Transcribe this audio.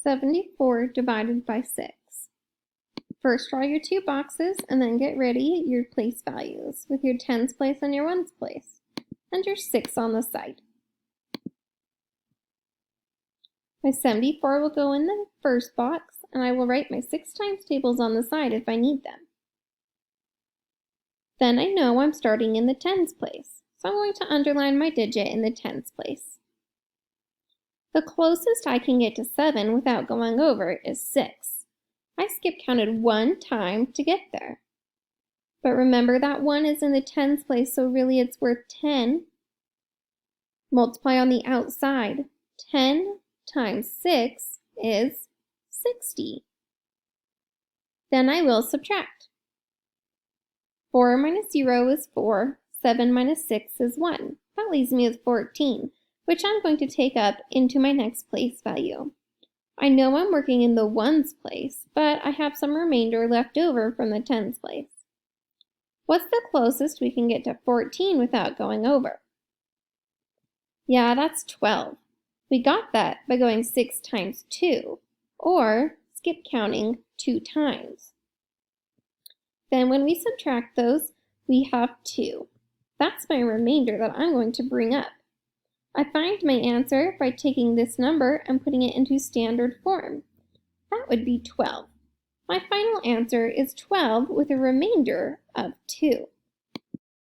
74 divided by 6. First draw your two boxes and then get ready your place values with your tens place and your ones place and your 6 on the side. My 74 will go in the first box and I will write my 6 times tables on the side if I need them. Then I know I'm starting in the tens place, so I'm going to underline my digit in the tens place. The closest I can get to 7 without going over is 6. I skip counted one time to get there. But remember that 1 is in the tens place, so really it's worth 10. Multiply on the outside. 10 times 6 is 60. Then I will subtract. 4 minus 0 is 4. 7 minus 6 is 1. That leaves me with 14, which I'm going to take up into my next place value. I know I'm working in the ones place, but I have some remainder left over from the tens place. What's the closest we can get to 14 without going over? Yeah, that's 12. We got that by going 6 times 2, or skip counting 2 times. Then when we subtract those, we have 2. That's my remainder that I'm going to bring up. I find my answer by taking this number and putting it into standard form. That would be 12. My final answer is 12 with a remainder of 2.